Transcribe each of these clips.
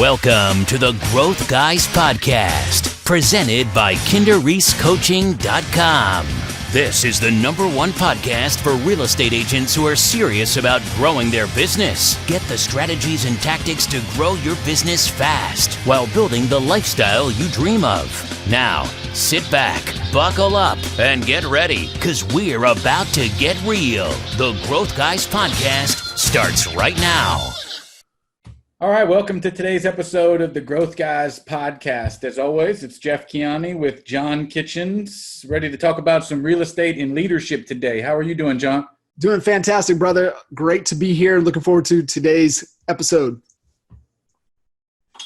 Welcome to the Growth Guys Podcast, presented by KinderReeseCoaching.com. This is the #1 podcast for real estate agents who are serious about growing their business. Get the strategies and tactics to grow your business fast while building the lifestyle you dream of. Now, sit back, buckle up, and get ready, because we're about to get real. The Growth Guys Podcast starts right now. All right, welcome to today's episode of the Growth Guys Podcast. As always, it's Jeff Kiani with John Kitchens, ready to talk about some real estate and leadership today. How are you doing, John? Doing fantastic, brother. Great to be here. Looking forward to today's episode.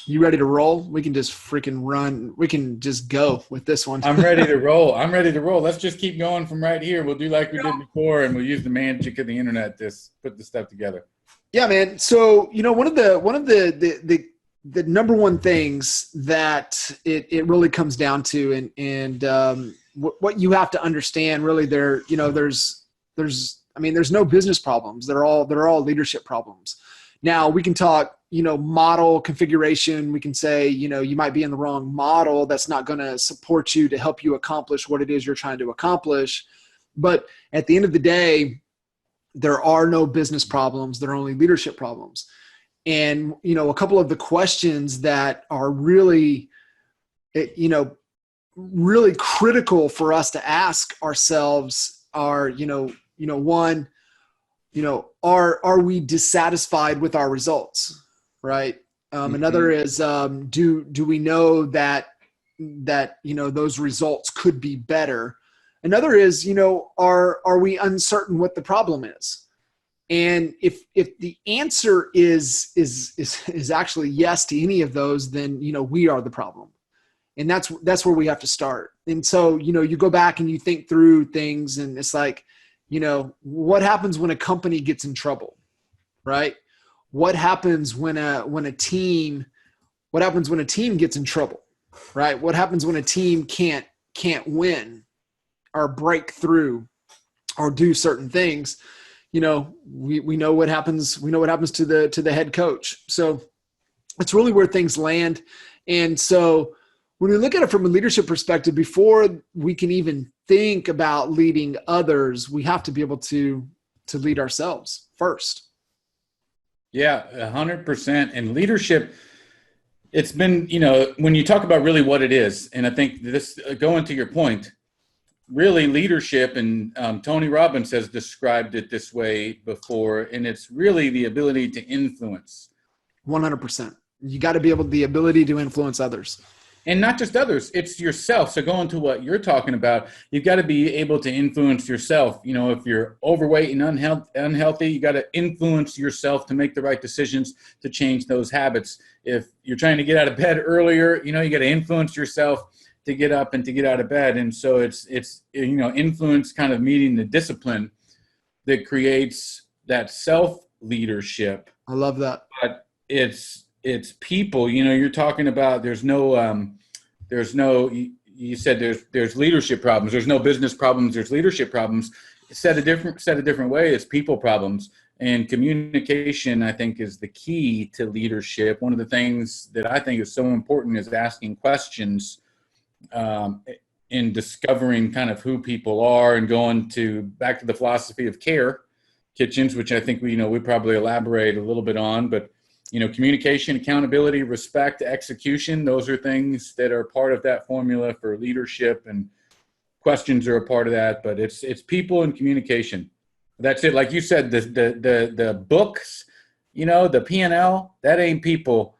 You ready to roll? We can just freaking run. We can just go with this one. I'm ready to roll. Let's just keep going from right here. We'll do like we did before, and we'll use the magic of the internet to put the stuff together. Yeah, man. So, one of the number one things that it really comes down to, and what you have to understand, really, there's no business problems. They're all leadership problems. Now we can talk, model configuration. We can say, you might be in the wrong model. That's not going to support you to help you accomplish what it is you're trying to accomplish. But at the end of the day, there are no business problems. There are only leadership problems. And, a couple of the questions that are really, really critical for us to ask ourselves are, one, are we dissatisfied with our results? Right. Another is, do we know that, those results could be better? Another is, are we uncertain what the problem is? And if the answer is actually yes to any of those, then, we are the problem. And that's where we have to start. And so, you go back and you think through things, and it's like, what happens when a company gets in trouble, right? What happens when a team gets in trouble, right? What happens when a team can't win or break through or do certain things? We know what happens. We know what happens to the head coach. So it's really where things land. And so when we look at it from a leadership perspective, before we can even think about leading others, we have to be able to lead ourselves first. Yeah, 100%. And leadership, it's been, when you talk about really what it is, and I think this, going to your point, really leadership, and Tony Robbins has described it this way before, and it's really the ability to influence. 100%. You got to be the ability to influence others. And not just others, it's yourself. So going to what you're talking about, you've got to be able to influence yourself. If you're overweight and unhealthy, you got to influence yourself to make the right decisions to change those habits. If you're trying to get out of bed earlier, you got to influence yourself to get up and to get out of bed. And so it's influence kind of meeting the discipline that creates that self-leadership. I love that. But it's people, you're talking about, you said there's leadership problems. There's no business problems. There's leadership problems. Said a different way, it's people problems. And communication, I think, is the key to leadership. One of the things that I think is so important is asking questions, in discovering kind of who people are, and going back to the philosophy of care, Kitchens, which I think we probably elaborate a little bit on, but communication, accountability, respect, execution, those are things that are part of that formula for leadership, and questions are a part of that, but it's people and communication. That's it. Like you said, the books, the P&L, that ain't people.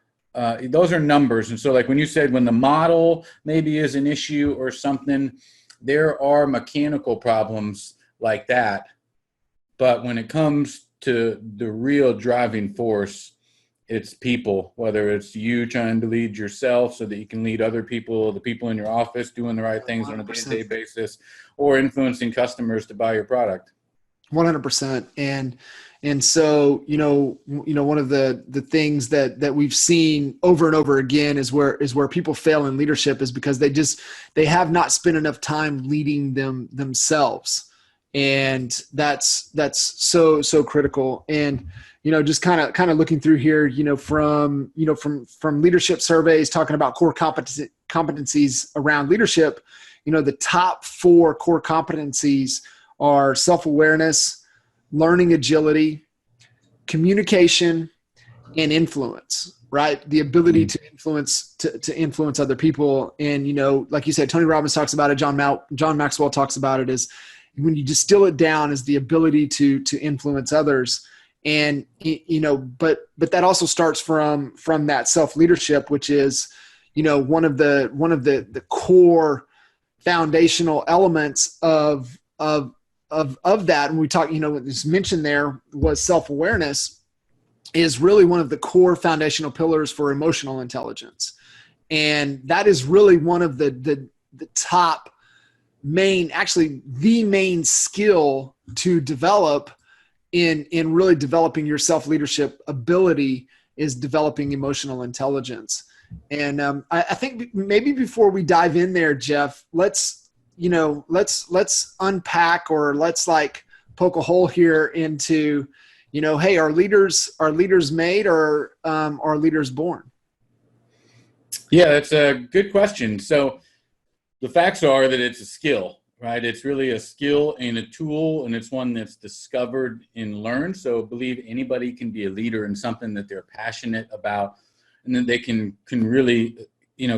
Those are numbers. And so like when you said, when the model maybe is an issue or something, there are mechanical problems like that. But when it comes to the real driving force, it's people, whether it's you trying to lead yourself so that you can lead other people, the people in your office doing the right things 100%. On a day-to-day basis, or influencing customers to buy your product. 100%. And so, one of the things that we've seen over and over again is where people fail in leadership is because they have not spent enough time leading themselves. And that's so critical. And, just kind of looking through here, from leadership surveys talking about core competencies around leadership, the top 4 core competencies are self-awareness, learning agility, communication, and influence, right? The ability to influence other people. And, like you said, Tony Robbins talks about it. John Maxwell talks about it, is when you distill it down, is the ability to influence others. And, but that also starts from that self-leadership, which is, one of the core foundational elements of that. And we talk, what was mentioned there was self-awareness is really one of the core foundational pillars for emotional intelligence. And that is really one of the top main, actually the main skill to develop in really developing your self-leadership ability, is developing emotional intelligence. And I think maybe before we dive in there, Jeff, let's unpack, or let's poke a hole here into, hey, are leaders made, or are leaders born? Yeah, that's a good question. So the facts are that it's a skill, right? It's really a skill and a tool, and it's one that's discovered and learned. So I believe anybody can be a leader in something that they're passionate about, and then they can really,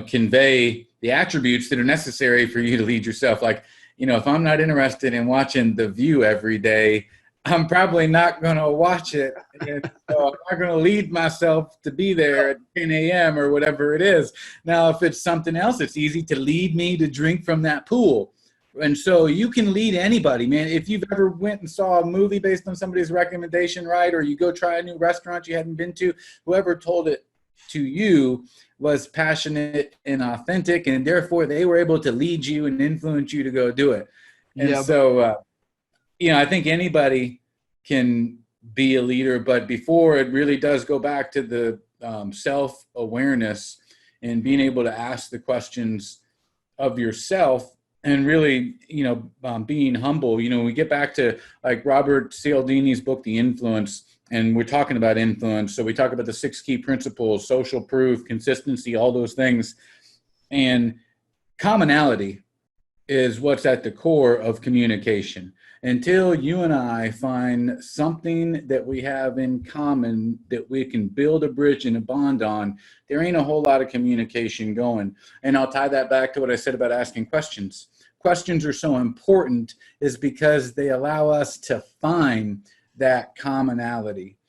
convey the attributes that are necessary for you to lead yourself. Like, if I'm not interested in watching The View every day, I'm probably not going to watch it. And so I'm not going to lead myself to be there at 10 a.m. or whatever it is. Now, if it's something else, it's easy to lead me to drink from that pool. And so you can lead anybody, man. If you've ever went and saw a movie based on somebody's recommendation, right, or you go try a new restaurant you hadn't been to, whoever told it to you was passionate and authentic, and therefore they were able to lead you and influence you to go do it. And I think anybody can be a leader, but before, it really does go back to the self-awareness and being able to ask the questions of yourself, and really, being humble. We get back to like Robert Cialdini's book, The Influence, and we're talking about influence. So we talk about the 6 key principles: social proof, consistency, all those things. And commonality is what's at the core of communication. Until you and I find something that we have in common that we can build a bridge and a bond on, there ain't a whole lot of communication going. And I'll tie that back to what I said about asking questions. Questions are so important is because they allow us to find that commonality,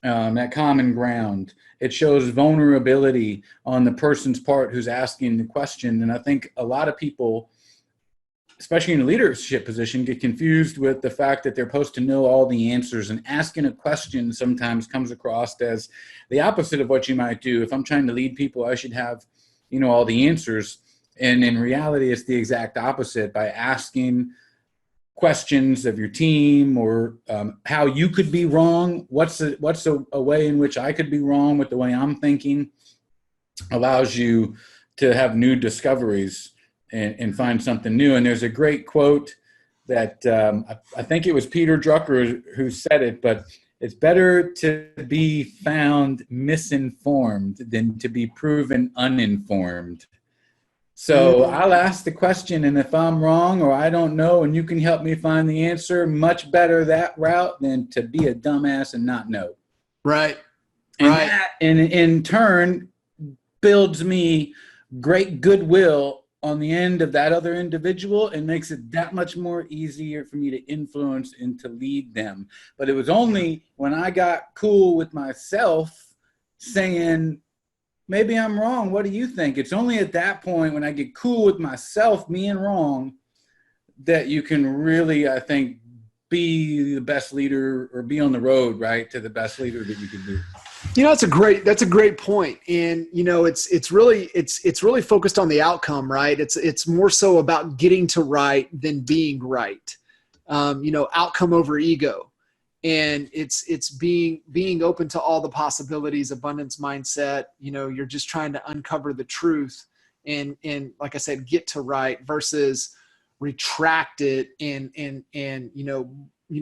that common ground. It shows vulnerability on the person's part who's asking the question. And I think a lot of people, especially in a leadership position, get confused with the fact that they're supposed to know all the answers, and asking a question sometimes comes across as the opposite of what you might do. If I'm trying to lead people, I should have, all the answers. And in reality, it's the exact opposite. By asking questions of your team, or how you could be wrong, what's a way in which I could be wrong with the way I'm thinking, allows you to have new discoveries and find something new. And there's a great quote that I think it was Peter Drucker who said it, but it's better to be found misinformed than to be proven uninformed. So I'll ask the question, and if I'm wrong or I don't know and you can help me find the answer, much better that route than to be a dumbass and not know. Right. And that, in turn, builds me great goodwill on the end of that other individual, and makes it that much more easier for me to influence and to lead them. But it was only when I got cool with myself saying, maybe I'm wrong, what do you think? It's only at that point, when I get cool with myself being wrong, that you can really, I think, be the best leader, or be on the road, right, to the best leader that you can be. That's a great point. And, it's really focused on the outcome, right? It's more so about getting to right than being right. Outcome over ego. And it's being open to all the possibilities, abundance mindset. You're just trying to uncover the truth and like I said, get to right, versus retract it and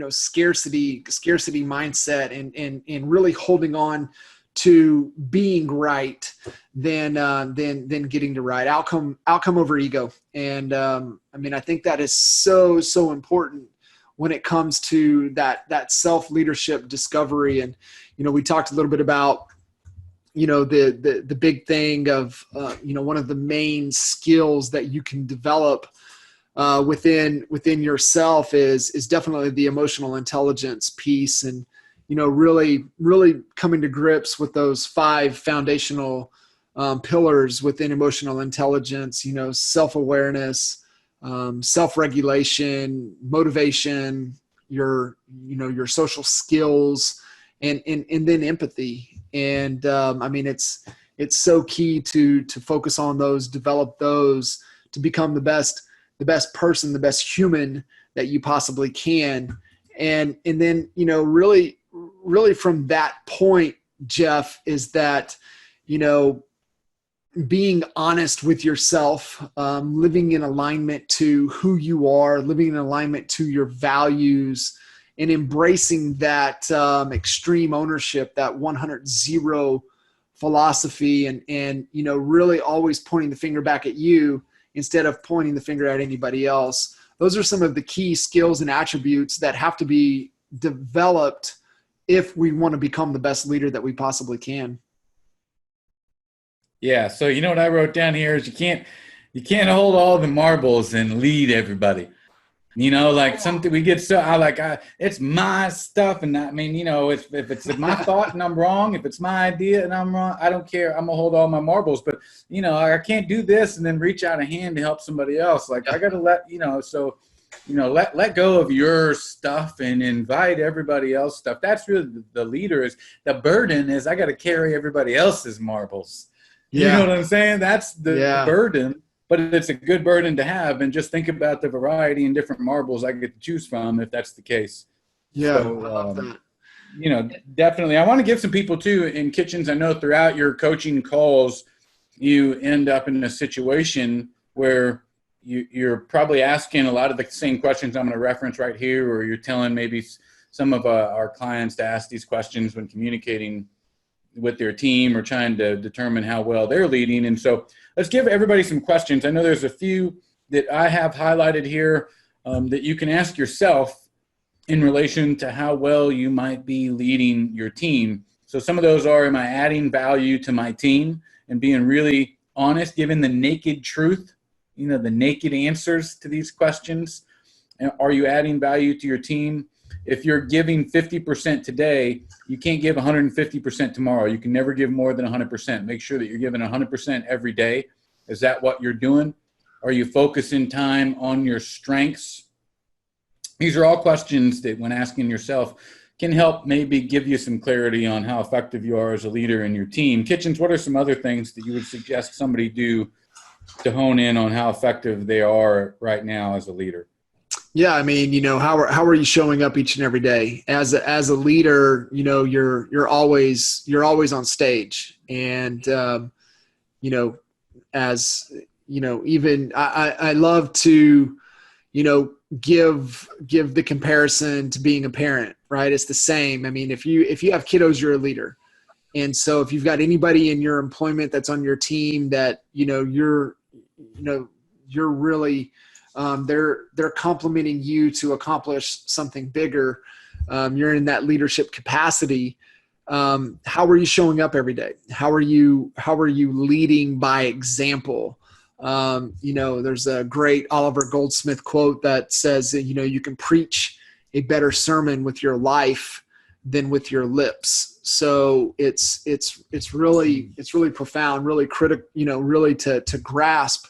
scarcity mindset and really holding on to being right than getting to right. Outcome over ego. And I think that is so important when it comes to that self-leadership discovery. And we talked a little bit about the big thing of one of the main skills that you can develop within yourself is definitely the emotional intelligence piece. And really coming to grips with those 5 foundational pillars within emotional intelligence, self-awareness, self-regulation, motivation, your social skills, and then empathy. And it's so key to focus on those, develop those to become the best person, the best human that you possibly can. And then, really from that point, Jeff, is that, being honest with yourself, living in alignment to who you are, living in alignment to your values, and embracing that extreme ownership, that 100-0 philosophy, and really always pointing the finger back at you instead of pointing the finger at anybody else. Those are some of the key skills and attributes that have to be developed if we want to become the best leader that we possibly can. Yeah. So what I wrote down here is you can't hold all the marbles and lead everybody. Like something we get it's my stuff. And if it's my thought and I'm wrong, if it's my idea and I'm wrong, I don't care. I'm gonna hold all my marbles, but I can't do this and then reach out a hand to help somebody else. Like I got to let go of your stuff and invite everybody else stuff. That's really the leader is the burden is I got to carry everybody else's marbles. You know what I'm saying? That's the burden. But it's a good burden to have, and just think about the variety and different marbles I get to choose from if that's the case. Yeah, so, I love that. Definitely. I want to give some people too in Kitchens. I know throughout your coaching calls, you end up in a situation where you're probably asking a lot of the same questions I'm going to reference right here, or you're telling maybe some of our clients to ask these questions when communicating with their team or trying to determine how well they're leading. And so let's give everybody some questions. I know there's a few that I have highlighted here that you can ask yourself in relation to how well you might be leading your team. So some of those are, am I adding value to my team and being really honest, giving the naked truth, the naked answers to these questions? And are you adding value to your team? If you're giving 50% today, you can't give 150% tomorrow. You can never give more than 100%. Make sure that you're giving 100% every day. Is that what you're doing? Are you focusing time on your strengths? These are all questions that, when asking yourself, can help maybe give you some clarity on how effective you are as a leader in your team. Kitchens, what are some other things that you would suggest somebody do to hone in on how effective they are right now as a leader? Yeah, how are you showing up each and every day as a leader? You're always on stage, and even I love to give the comparison to being a parent, right? It's the same. If you have kiddos, you're a leader, and so if you've got anybody in your employment that's on your team that you're really they're complimenting you to accomplish something bigger. You're in that leadership capacity. How are you showing up every day? How are you leading by example? There's a great Oliver Goldsmith quote that says, you can preach a better sermon with your life than with your lips. So it's really profound, really critical, really to grasp.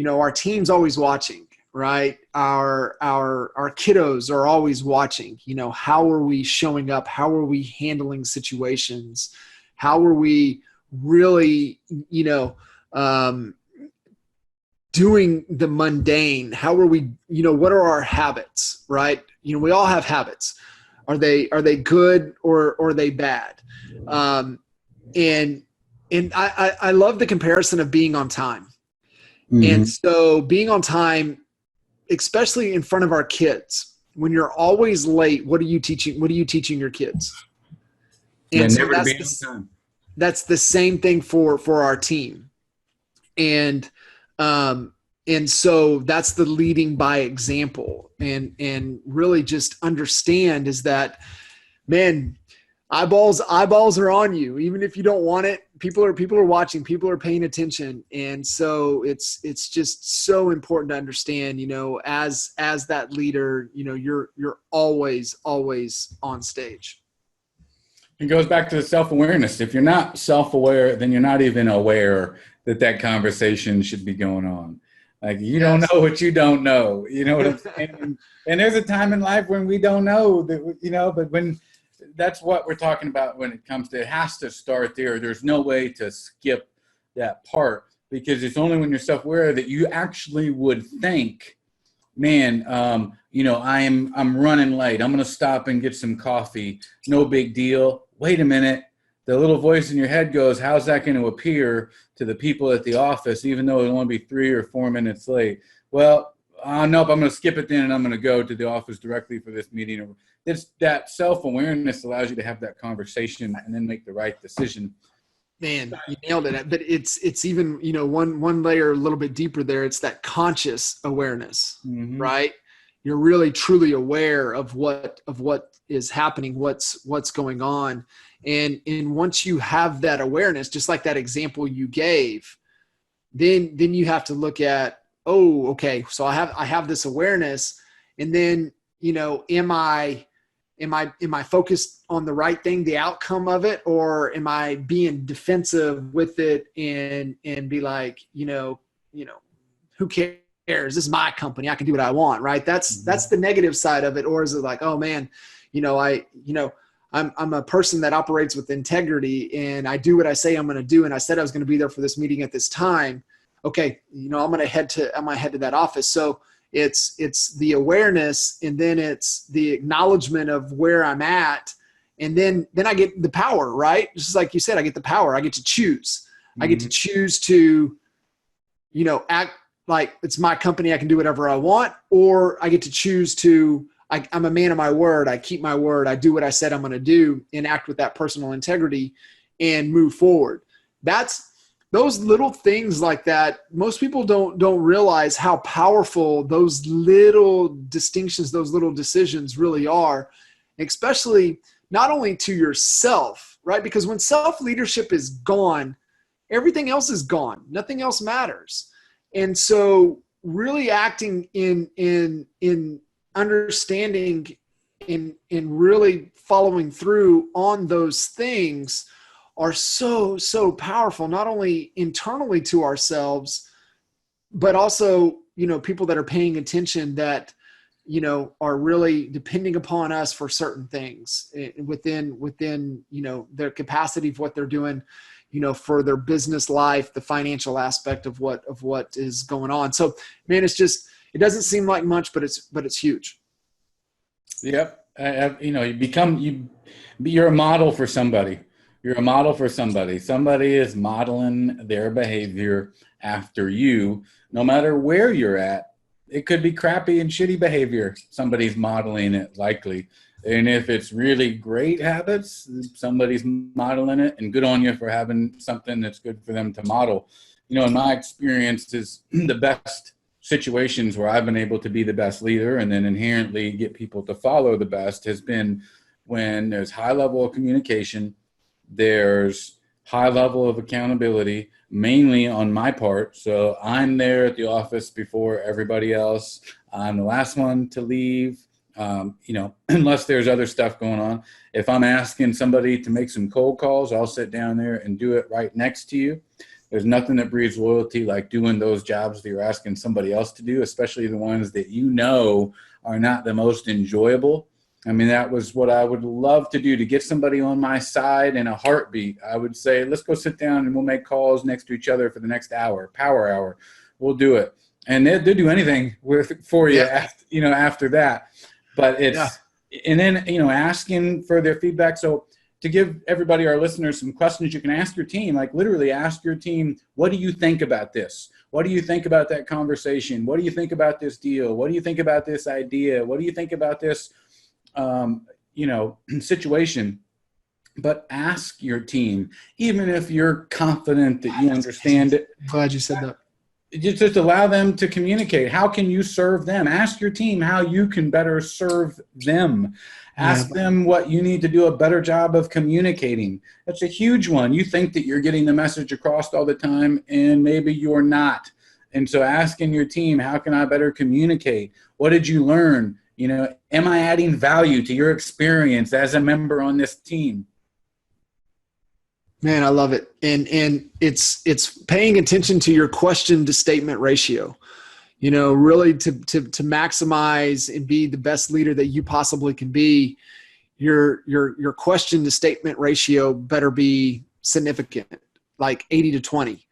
Our team's always watching, right? Our kiddos are always watching. How are we showing up? How are we handling situations? How are we really, doing the mundane? How are we, what are our habits, right? We all have habits. Are they good or are they bad? And I love the comparison of being on time. Mm-hmm. And so being on time, especially in front of our kids, when you're always late, what are you teaching your kids? And so that's the same thing for our team. And so that's the leading by example, and really just understand is that, man, eyeballs are on you. Even if you don't want it, people are watching, people are paying attention. And so it's just so important to understand, as that leader, you're always on stage. It goes back to the self-awareness. If you're not self-aware, then you're not even aware that conversation should be going on. Like, you don't know what you don't know. You know what I'm saying? And there's a time in life when we don't know that, but when that's what we're talking about when it comes to, it has to start there. There's no way to skip that part, because it's only when you're self-aware that you actually would think, man, I'm running late. I'm going to stop and get some coffee. No big deal. Wait a minute. The little voice in your head goes, how's that going to appear to the people at the office, even though it'll only be 3 or 4 minutes late? Well, nope, I'm going to skip it then, and I'm going to go to the office directly for this meeting. It's that self-awareness allows you to have that conversation and then make the right decision. Man, you nailed it. But it's even, one layer a little bit deeper there. It's that conscious awareness, right? You're really truly aware of what is happening, what's going on. And once you have that awareness, just like that example you gave, then you have to look at, oh, okay, so I have this awareness, and then, am I focused on the right thing, the outcome of it, or am I being defensive with it and be like, who cares? This is my company. I can do what I want, right? That's the negative side of it. Or is it like, oh man, I'm a person that operates with integrity, and I do what I say I'm going to do. And I said I was going to be there for this meeting at this time. Okay. I'm going to head to that office. So it's the awareness, and then it's the acknowledgement of where I'm at. And then I get the power, right? Just like you said, I get the power. I get to choose. I get to choose to, act like it's my company. I can do whatever I want, or I get to choose to, I'm a man of my word. I keep my word. I do what I said I'm going to do, and act with that personal integrity and move forward. That's those little things like that. Most people don't realize how powerful those little distinctions, those little decisions really are, especially not only to yourself, right? Because when self-leadership is gone, everything else is gone. Nothing else matters. And so really acting in understanding in really following through on those things are so powerful, not only internally to ourselves, but also, people that are paying attention that, are really depending upon us for certain things within, their capacity of what they're doing, for their business life, the financial aspect of what is going on. So, man, it doesn't seem like much, but it's huge. Yep. You're a model for somebody. You're a model for somebody. Somebody is modeling their behavior after you, no matter where you're at. It could be crappy and shitty behavior. Somebody's modeling it likely. And if it's really great habits, somebody's modeling it, and good on you for having something that's good for them to model. In my experience, is the best situations where I've been able to be the best leader and then inherently get people to follow the best has been when there's high level of communication, there's high level of accountability, mainly on my part. So I'm there at the office before everybody else. I'm the last one to leave, unless there's other stuff going on. If I'm asking somebody to make some cold calls, I'll sit down there and do it right next to you. There's nothing that breeds loyalty like doing those jobs that you're asking somebody else to do, especially the ones that are not the most enjoyable. I mean, that was what I would love to do, to get somebody on my side in a heartbeat. I would say, let's go sit down and we'll make calls next to each other for the next hour, power hour. We'll do it. And they'll do anything for you, after that. But and then, asking for their feedback. So to give everybody, our listeners, some questions you can ask your team. Like literally ask your team, what do you think about this? What do you think about that conversation? What do you think about this deal? What do you think about this idea? What do you think about this, situation? But ask your team, even if you're confident that you understand it. Glad you said that. Just allow them to communicate. How can you serve them? Ask your team how you can better serve them. Ask them what you need to do a better job of communicating. That's a huge one. You think that you're getting the message across all the time, and maybe you're not. And so asking your team, how can I better communicate? What did you learn? Am I adding value to your experience as a member on this team? Man, I love it. And it's paying attention to your question to statement ratio, really to maximize and be the best leader that you possibly can be. Your question to statement ratio better be significant, like 80 to 20,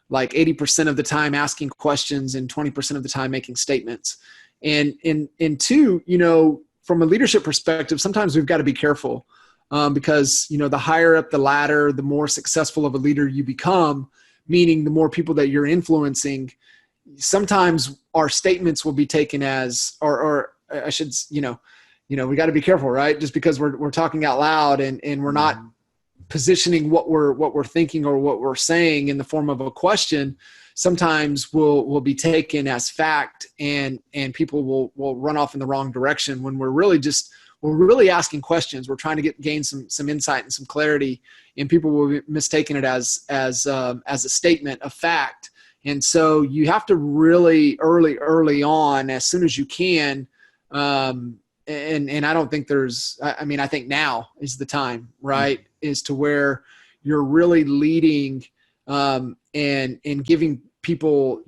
like 80% of the time asking questions and 20% of the time making statements. And two, from a leadership perspective, sometimes we've got to be careful. Because, the higher up the ladder, the more successful of a leader you become, meaning the more people that you're influencing. Sometimes our statements will be taken as, or I should, we got to be careful, right? Just because we're talking out loud and we're not positioning what we're thinking or what we're saying in the form of a question, sometimes will be taken as fact and people will run off in the wrong direction when we're really asking questions. We're trying to gain some insight and some clarity, and people will be mistaking it as a statement of fact. And so you have to really early on, as soon as you can. And I don't think I think now is the time, right? Is to where you're really leading and giving people,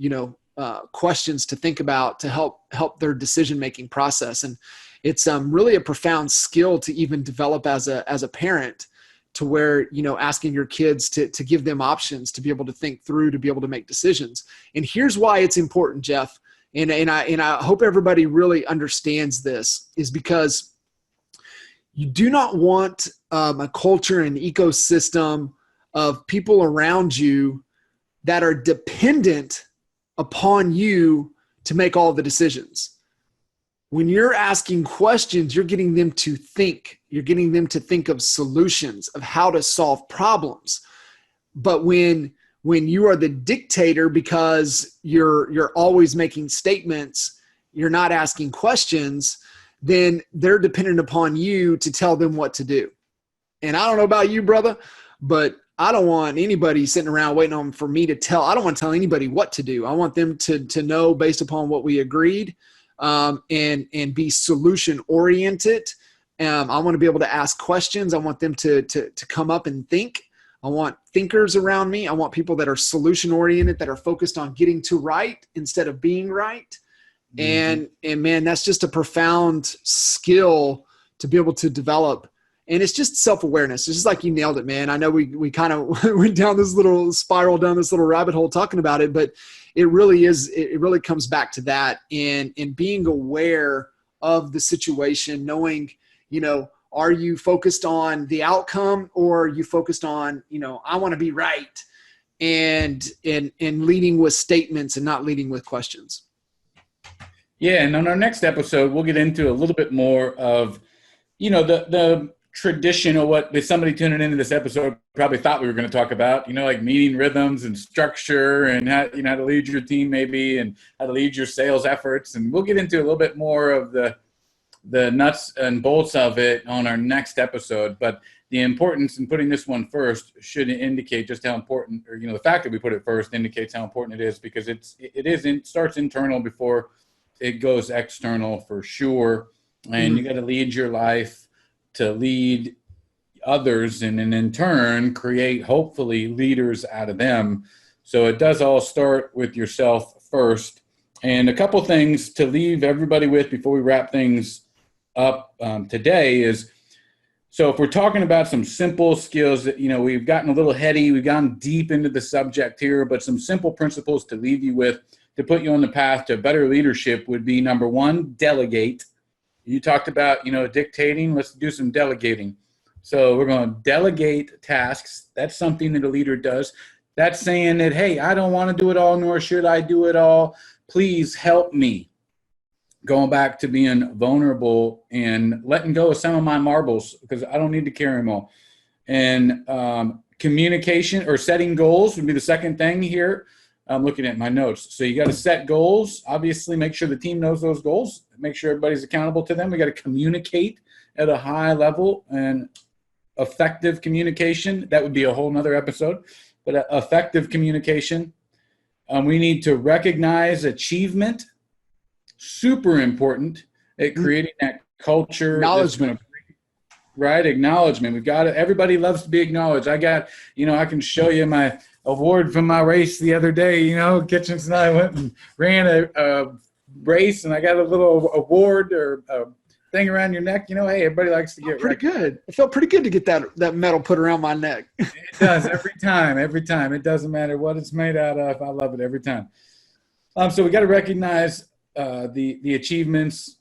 questions to think about to help their decision-making process. And it's really a profound skill to even develop as a parent, to where, asking your kids to give them options to be able to think through, to be able to make decisions. And here's why it's important, Jeff. And I hope everybody really understands this, is because you do not want a culture and ecosystem of people around you that are dependent upon you to make all the decisions. When you're asking questions, you're getting them to think. You're getting them to think of solutions, of how to solve problems. But when you are the dictator because you're always making statements, you're not asking questions, then they're dependent upon you to tell them what to do. And I don't know about you, brother, but I don't want anybody sitting around waiting for me to I don't want to tell anybody what to do. I want them to know based upon what we agreed. And be solution oriented. I want to be able to ask questions. I want them to come up and think. I want thinkers around me. I want people that are solution oriented, that are focused on getting to right instead of being right. Mm-hmm. And man, that's just a profound skill to be able to develop. And it's just self-awareness. It's just like you nailed it, man. I know we kind of went down this little spiral, down this little rabbit hole talking about it, but it really comes back to that, and being aware of the situation, knowing, are you focused on the outcome, or are you focused on, I want to be right, and leading with statements and not leading with questions. Yeah. And on our next episode, we'll get into a little bit more of, the traditional, what somebody tuning into this episode probably thought we were going to talk about, like meeting rhythms and structure, and how to lead your team maybe, and how to lead your sales efforts. And we'll get into a little bit more of the nuts and bolts of it on our next episode. But the importance in putting this one first should indicate just how important, or, the fact that we put it first indicates how important it is, because it starts internal before it goes external for sure. And you got to lead your life to lead others, and in turn create hopefully leaders out of them. So it does all start with yourself first. And a couple things to leave everybody with before we wrap things up today is, so if we're talking about some simple skills that, we've gotten a little heady, we've gone deep into the subject here, but some simple principles to leave you with to put you on the path to better leadership would be, number one, delegate. You talked about, dictating. Let's do some delegating. So we're going to delegate tasks. That's something that a leader does. That's saying that, hey, I don't want to do it all, nor should I do it all. Please help me. Going back to being vulnerable and letting go of some of my marbles because I don't need to carry them all. And communication or setting goals would be the second thing here. I'm looking at my notes. So you got to set goals. Obviously, make sure the team knows those goals. Make sure everybody's accountable to them. We got to communicate at a high level and effective communication. That would be a whole nother episode. But effective communication. We need to recognize achievement. Super important at creating that culture. Acknowledgement. Right, acknowledgement. We've got it. Everybody loves to be acknowledged. I can show you my award from my race the other day. Kitchens and I went and ran a race, and I got a little award or a thing around your neck. Hey, everybody likes to get pretty good. It felt pretty good to get that medal put around my neck. It does every time. It doesn't matter what it's made out of. I love it every time. So we got to recognize the achievements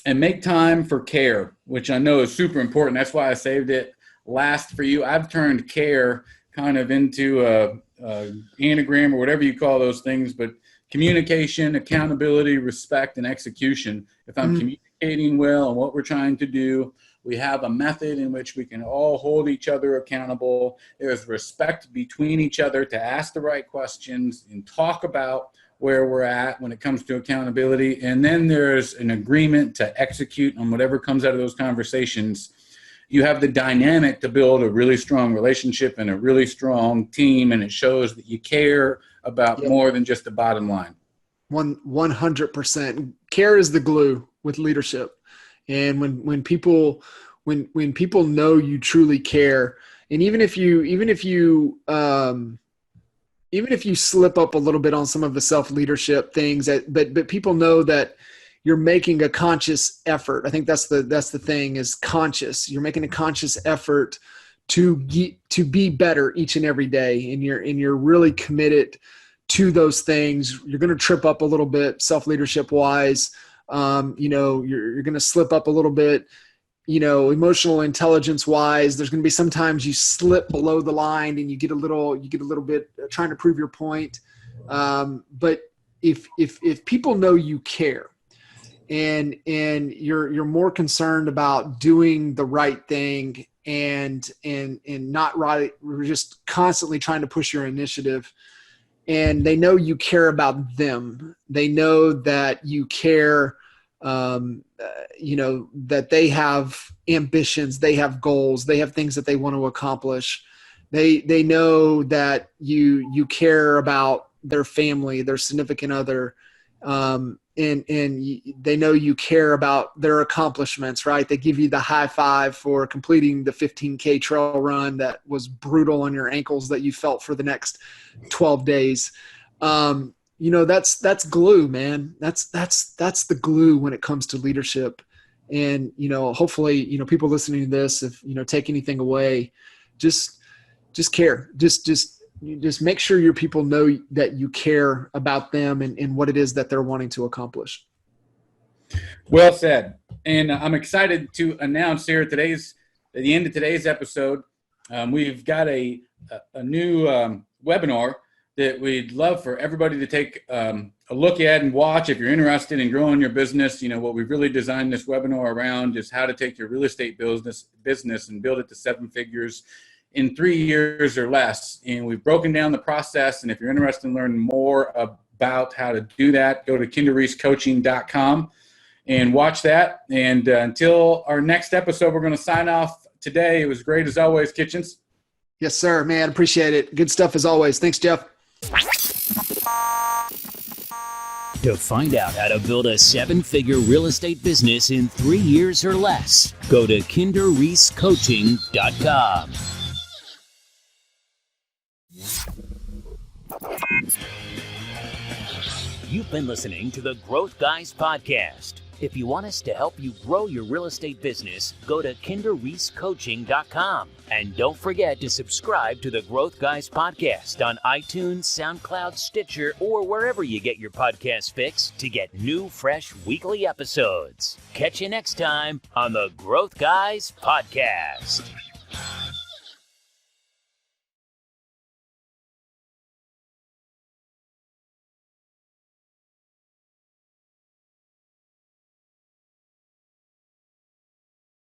and make time for care, which I know is super important. That's why I saved it last for you. I've turned care kind of into a anagram or whatever you call those things, but communication, accountability, respect, and execution. If I'm communicating well on what we're trying to do, we have a method in which we can all hold each other accountable. There's respect between each other to ask the right questions and talk about where we're at when it comes to accountability. And then there's an agreement to execute on whatever comes out of those conversations. You have the dynamic to build a really strong relationship and a really strong team. And it shows that you care about more than just the bottom line. 100%. Care is the glue with leadership. And when people know you truly care, and even if you slip up a little bit on some of the self-leadership things, but people know that you're making a conscious effort. I think that's the thing, is conscious. You're making a conscious effort to be better each and every day, and you're really committed to those things. You're going to trip up a little bit self-leadership wise. You're going to slip up a little bit, emotional intelligence wise. There's going to be sometimes you slip below the line and you get a little bit trying to prove your point. But if people know you care and you're more concerned about doing the right thing and not right, we're just constantly trying to push your initiative, and they know you care about them. They know that you care, that they have ambitions, they have goals, they have things that they want to accomplish. They know that you care about their family, their significant other, and they know you care about their accomplishments, right? They give you the high five for completing the 15K trail run that was brutal on your ankles that you felt for the next 12 days. That's glue, man. That's the glue when it comes to leadership. And, hopefully, people listening to this, if, take anything away, just care, just make sure your people know that you care about them and what it is that they're wanting to accomplish. Well said. And I'm excited to announce here at the end of today's episode, we've got a new webinar that we'd love for everybody to take a look at and watch if you're interested in growing your business. What we've really designed this webinar around is how to take your real estate business and build it to 7 figures in 3 years or less. And we've broken down the process. And if you're interested in learning more about how to do that, go to kinderreescoaching.com and watch that. And until our next episode, we're going to sign off today. It was great as always, Kitchens. Yes, sir, man. Appreciate it. Good stuff as always. Thanks, Jeff. To find out how to build a 7-figure real estate business in 3 years or less, go to kinderreescoaching.com. You've been listening to the Growth Guys Podcast. If you want us to help you grow your real estate business, go to kinderreesecoaching.com. And don't forget to subscribe to the Growth Guys podcast on iTunes, SoundCloud, Stitcher, or wherever you get your podcast fix to get new, fresh weekly episodes. Catch you next time on the Growth Guys podcast.